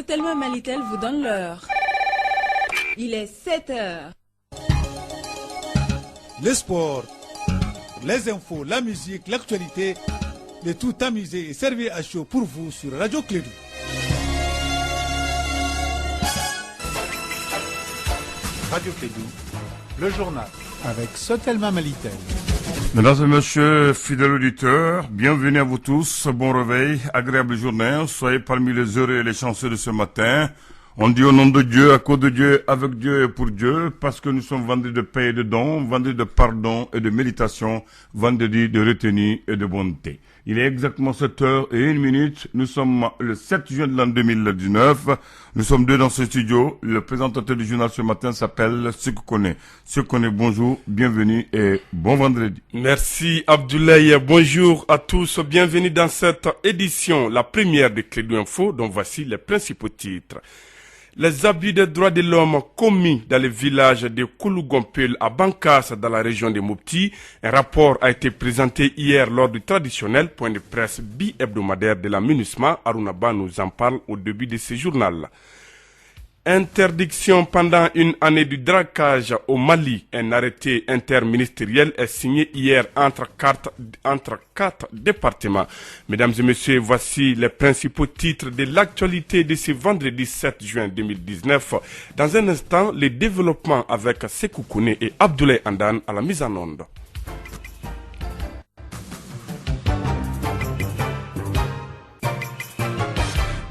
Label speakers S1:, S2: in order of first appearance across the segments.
S1: Sotelma Malitel vous donne l'heure. Il est 7 heures.
S2: Le sport, les infos, la musique, l'actualité, le tout amusé et servi à chaud pour vous sur Radio Clédou.
S3: Radio Clédou, le journal avec Sotelma Malitel.
S4: Mesdames et messieurs, fidèles auditeurs, bienvenue à vous tous, bon réveil, agréable journée, soyez parmi les heureux et les chanceux de ce matin. On dit au nom de Dieu, à cause de Dieu, avec Dieu et pour Dieu, parce que nous sommes vendredis de paix et de dons, vendredis de pardon et de méditation, vendredi de retenue et de bonté. Il est exactement 7h01, nous sommes le 7 juin de l'an 2019, nous sommes deux dans ce studio, le présentateur du journal ce matin s'appelle Sekoukoné. Sekoukoné, bonjour, bienvenue et bon vendredi.
S5: Merci Abdoulaye, bonjour à tous, bienvenue dans cette édition, la première de Clédou Info, dont voici les principaux titres. Les abus des droits de l'homme commis dans le village de Koulougompel à Bankas dans la région de Mopti. Un rapport a été présenté hier lors du traditionnel point de presse bi-hebdomadaire de la MINUSMA. Arunaba nous en parle au début de ce journal. Interdiction pendant une année du braquage au Mali. Un arrêté interministériel est signé hier entre quatre départements. Mesdames et messieurs, voici les principaux titres de l'actualité de ce vendredi 7 juin 2019. Dans un instant, les développements avec Sekou Kone et Abdoulaye Andan à la mise en onde.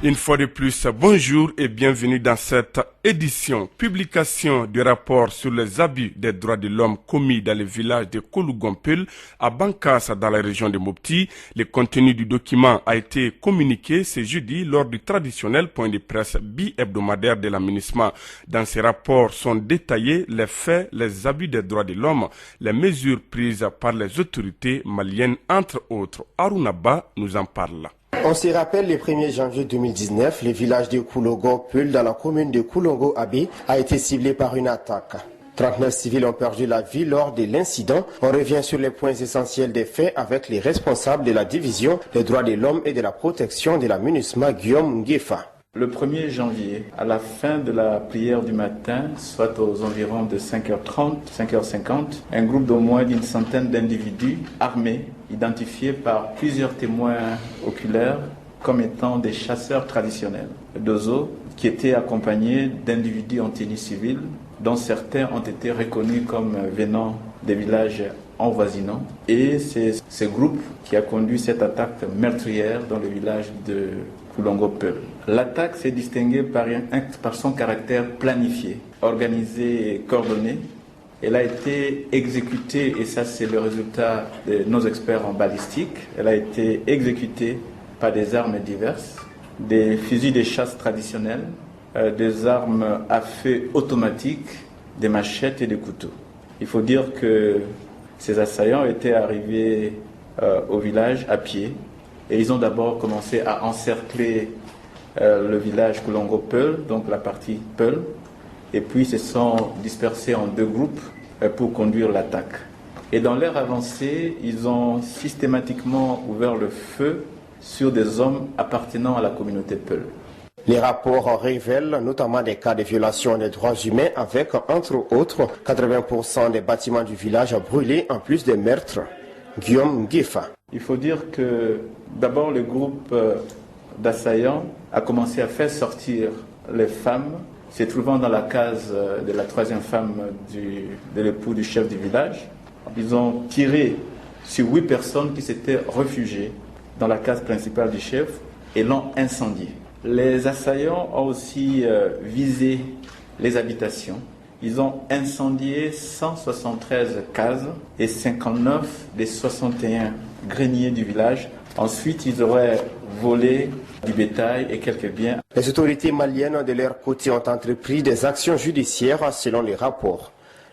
S5: Une fois de plus, bonjour et bienvenue dans cette édition. Publication du rapport sur les abus des droits de l'homme commis dans le village de Koulougompel à Bankas dans la région de Mopti. Le contenu du document a été communiqué ce jeudi lors du traditionnel point de presse bi-hebdomadaire de la MINUSMA. Dans ces rapports sont détaillés les faits, les abus des droits de l'homme, les mesures prises par les autorités maliennes, entre autres. Arunaba nous en parle.
S6: On se rappelle, le 1er janvier 2019, le village de Koulougompel dans la commune de Koulongo-Abé a été ciblé par une attaque. 39 civils ont perdu la vie lors de l'incident. On revient sur les points essentiels des faits avec les responsables de la division des droits de l'homme et de la protection de la MINUSMA, Guillaume Nguefa.
S7: Le 1er janvier, à la fin de la prière du matin, soit aux environs de 5h30, 5h50, un groupe d'au moins d'une centaine d'individus armés, identifiés par plusieurs témoins oculaires comme étant des chasseurs traditionnels d'Ozo, qui étaient accompagnés d'individus en tenue civile, dont certains ont été reconnus comme venant des villages envoisinants. Et c'est ce groupe qui a conduit cette attaque meurtrière dans le village de Koulougompel. L'attaque s'est distinguée par son caractère planifié, organisé et coordonné. Elle a été exécutée, et ça c'est le résultat de nos experts en balistique, elle a été exécutée par des armes diverses, des fusils de chasse traditionnels, des armes à feu automatique, des machettes et des couteaux. Il faut dire que ces assaillants étaient arrivés au village à pied, et ils ont d'abord commencé à encercler le village Koulougompel, donc la partie Peul, et puis se sont dispersés en deux groupes pour conduire l'attaque. Et dans leur avancée, ils ont systématiquement ouvert le feu sur des hommes appartenant à la communauté Peul.
S6: Les rapports révèlent notamment des cas de violation des droits humains avec, entre autres, 80% des bâtiments du village brûlés en plus des meurtres. Guillaume Nguefa.
S7: Il faut dire que d'abord le groupe d'assaillants a commencé à faire sortir les femmes se trouvant dans la case de la troisième femme de l'époux du chef du village. Ils ont tiré sur 8 personnes qui s'étaient réfugiées dans la case principale du chef et l'ont incendiée. Les assaillants ont aussi visé les habitations. Ils ont incendié 173 cases et 59 des 61 greniers du village. Ensuite, ils auraient volé du bétail et quelques biens.
S6: Les autorités maliennes, de leur côté, ont entrepris des actions judiciaires selon les rapports.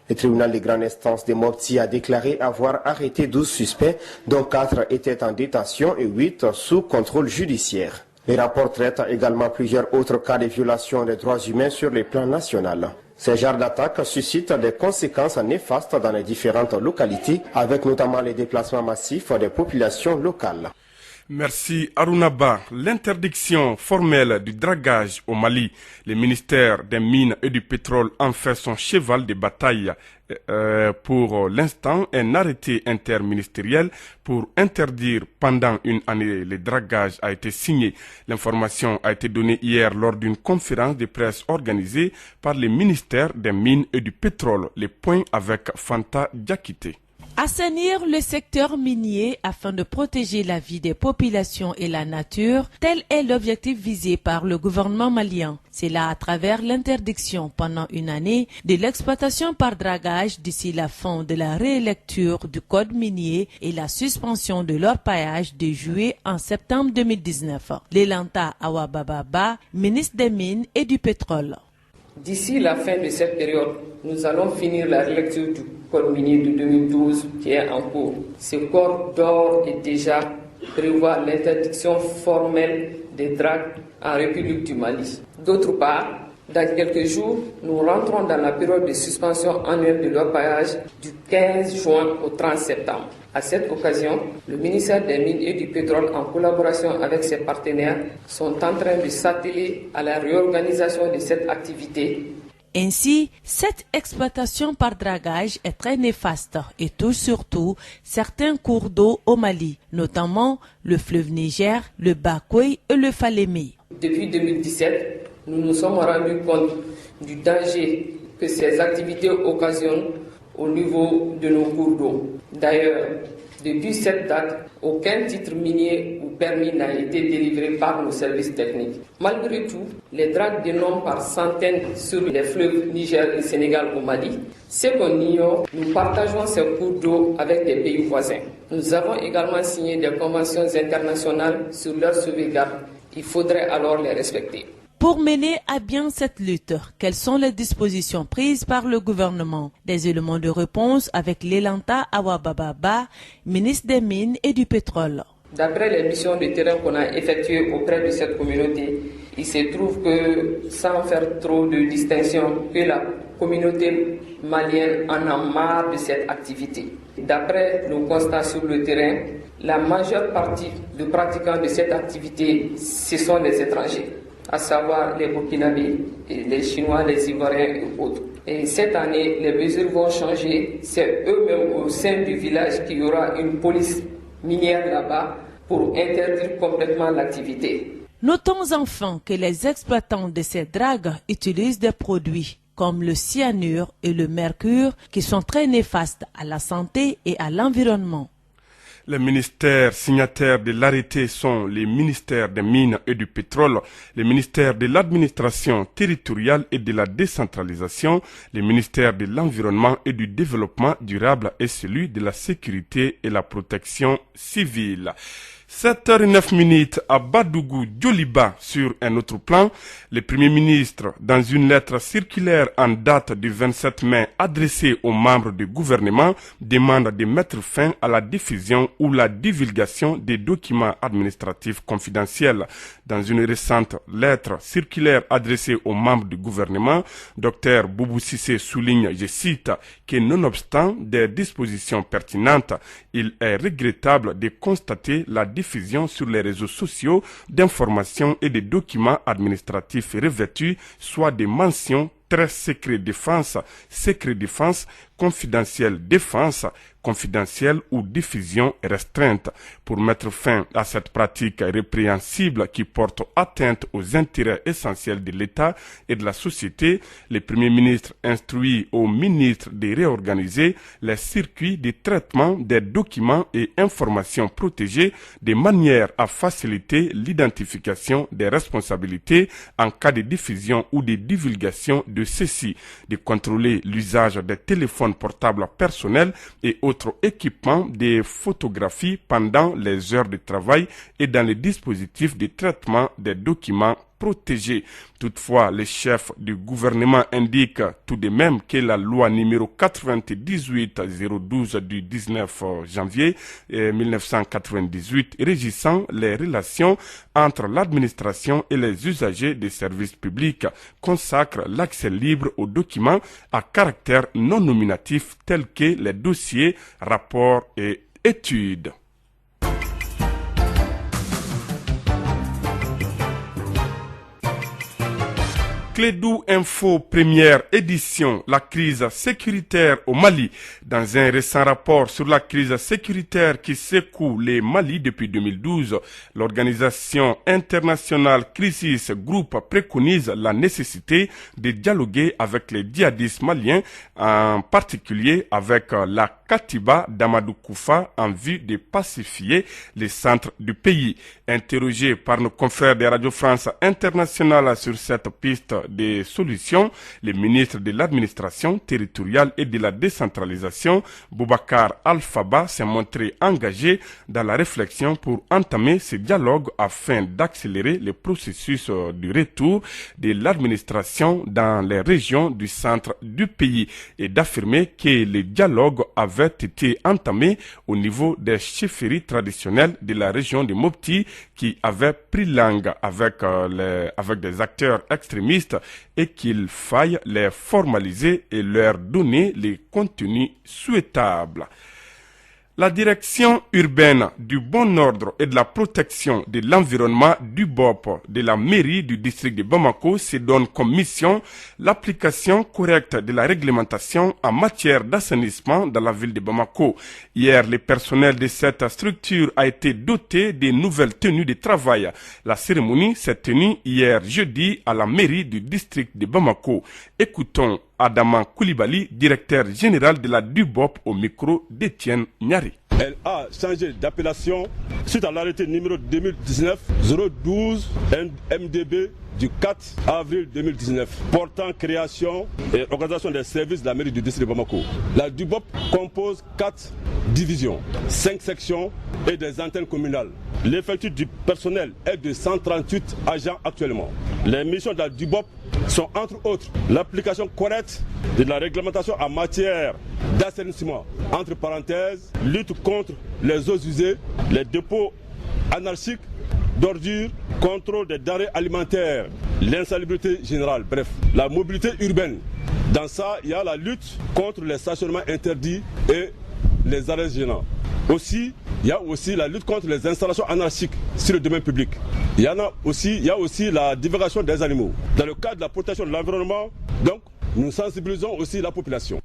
S6: Le tribunal de grande instance de Mopti a déclaré avoir arrêté 12 suspects, dont 4 étaient en détention et 8 sous contrôle judiciaire. Les rapports traitent également plusieurs autres cas de violation des droits humains sur le plan national. Ces genres d'attaques suscitent des conséquences néfastes dans les différentes localités, avec notamment les déplacements massifs des populations locales.
S5: Merci Arunaba. L'interdiction formelle du dragage au Mali, le ministère des Mines et du Pétrole en fait son cheval de bataille. Pour l'instant, un arrêté interministériel pour interdire pendant une année le dragage a été signé. L'information a été donnée hier lors d'une conférence de presse organisée par le ministère des Mines et du Pétrole. Les points avec Fanta Diakité.
S8: Assainir le secteur minier afin de protéger la vie des populations et la nature, tel est l'objectif visé par le gouvernement malien. C'est là à travers l'interdiction pendant une année de l'exploitation par dragage d'ici la fin de la rélecture du code minier et la suspension de l'orpaillage de juillet en septembre 2019. Lelanta Awababa, ministre des Mines et du Pétrole.
S9: D'ici la fin de cette période, nous allons finir la relecture du code minier de 2012 qui est en cours. Ce code d'or est déjà prévoit l'interdiction formelle des dragues en République du Mali. D'autre part, dans quelques jours, nous rentrons dans la période de suspension annuelle de l'orpaillage du 15 juin au 30 septembre. À cette occasion, le ministère des Mines et du Pétrole, en collaboration avec ses partenaires, sont en train de s'atteler à la réorganisation de cette activité.
S8: Ainsi, cette exploitation par dragage est très néfaste et touche surtout certains cours d'eau au Mali, notamment le fleuve Niger, le Bakoui et le Falémé.
S9: Depuis 2017, nous nous sommes rendus compte du danger que ces activités occasionnent au niveau de nos cours d'eau. D'ailleurs, depuis cette date, aucun titre minier ou permis n'a été délivré par nos services techniques. Malgré tout, les dragues dénombrent par centaines sur les fleuves Niger et Sénégal au Mali. Ce qu'on ignore, nous partageons ces cours d'eau avec des pays voisins. Nous avons également signé des conventions internationales sur leur sauvegarde. Il faudrait alors les respecter.
S8: Pour mener à bien cette lutte, quelles sont les dispositions prises par le gouvernement? Des éléments de réponse avec Lelanta Awababa, ministre des Mines et du Pétrole.
S9: D'après les missions de terrain qu'on a effectuées auprès de cette communauté, il se trouve que, sans faire trop de distinction, que la communauté malienne en a marre de cette activité. D'après nos constats sur le terrain, la majeure partie de pratiquants de cette activité, ce sont les étrangers, à savoir les Burkinabés, les Chinois, les Ivoiriens et autres. Et cette année, les mesures vont changer. C'est eux-mêmes au sein du village qu'il y aura une police minière là-bas pour interdire complètement l'activité.
S8: Notons enfin que les exploitants de ces dragues utilisent des produits comme le cyanure et le mercure qui sont très néfastes à la santé et à l'environnement.
S5: Les ministères signataires de l'arrêté sont les ministères des Mines et du Pétrole, les ministères de l'administration territoriale et de la décentralisation, les ministères de l'Environnement et du Développement durable et celui de la Sécurité et la Protection civile. 7h09 à Badougou, Djoliba. Sur un autre plan, le Premier ministre, dans une lettre circulaire en date du 27 mai adressée aux membres du gouvernement, demande de mettre fin à la diffusion ou la divulgation des documents administratifs confidentiels. Dans une récente lettre circulaire adressée aux membres du gouvernement, Dr Boubou Cissé souligne, je cite, que nonobstant des dispositions pertinentes, il est regrettable de constater la diffusion sur les réseaux sociaux d'informations et de documents administratifs revêtus, soit des mentions très secret défense, confidentiel défense, confidentielle ou diffusion restreinte. Pour mettre fin à cette pratique répréhensible qui porte atteinte aux intérêts essentiels de l'État et de la société, le Premier ministre instruit au ministre de réorganiser les circuits de traitement des documents et informations protégés de manière à faciliter l'identification des responsabilités en cas de diffusion ou de divulgation de ceci, de contrôler l'usage des téléphones portables personnels et autres équipements de photographie pendant les heures de travail et dans les dispositifs de traitement des documents protégés. Toutefois, le chef du gouvernement indique tout de même que la loi numéro 98-012 du 19 janvier 1998 régissant les relations entre l'administration et les usagers des services publics consacre l'accès libre aux documents à caractère non nominatif tels que les dossiers, rapports et études. Clédou Info, première édition, la crise sécuritaire au Mali. Dans un récent rapport sur la crise sécuritaire qui secoue les Mali depuis 2012, l'organisation internationale Crisis Group préconise la nécessité de dialoguer avec les djihadistes maliens, en particulier avec la Katiba d'Amadou Koufa en vue de pacifier les centres du pays. Interrogé par nos confrères de Radio France Internationale sur cette piste de solutions, le ministre de l'administration territoriale et de la décentralisation, Boubacar Al-Faba, s'est montré engagé dans la réflexion pour entamer ce dialogue afin d'accélérer le processus du retour de l'administration dans les régions du centre du pays et d'affirmer que le dialogue avait été entamé au niveau des chefferies traditionnelles de la région de Mopti qui avaient pris langue avec des acteurs extrémistes et qu'il faille les formaliser et leur donner les contenus souhaitables. La direction urbaine du bon ordre et de la protection de l'environnement du BOP de la mairie du district de Bamako se donne comme mission l'application correcte de la réglementation en matière d'assainissement dans la ville de Bamako. Hier, le personnel de cette structure a été doté de nouvelles tenues de travail. La cérémonie s'est tenue hier jeudi à la mairie du district de Bamako. Écoutons Adama Koulibaly, directeur général de la DUBOP au micro d'Étienne Nyari.
S10: Elle a changé d'appellation suite à l'arrêté numéro 2019-012 MDB du 4 avril 2019 portant création et organisation des services de la mairie du district de Bamako. La DUBOP compose 4 divisions, 5 sections et des antennes communales. L'effectif du personnel est de 138 agents actuellement. Les missions de la DUBOP sont entre autres l'application correcte de la réglementation en matière d'assainissement, entre parenthèses, lutte contre les eaux usées, les dépôts anarchiques d'ordures, contrôle des denrées alimentaires, l'insalubrité générale, bref, la mobilité urbaine. Dans ça, il y a la lutte contre les stationnements interdits et les arrêts gênants. Aussi, il y a aussi la lutte contre les installations anarchiques sur le domaine public. Il y a aussi la divulgation des animaux. Dans le cadre de la protection de l'environnement, donc, nous sensibilisons aussi la population.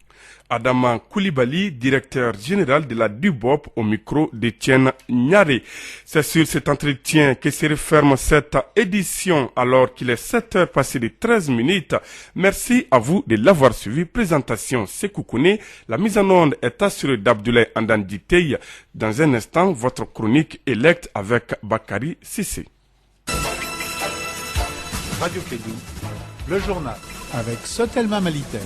S5: Adama Koulibaly, directeur général de la DUBOP au micro d'Étienne Nyari. C'est sur cet entretien que se referme cette édition alors qu'il est 7 heures passées de 13 minutes. Merci à vous de l'avoir suivi. Présentation Sekou Kouné. La mise en onde est assurée d'Abdoulaye Andanditei. Dans un instant, votre chronique électe avec Bakary Sissé.
S3: Radio Clédou, le journal avec Sotelma Malitel.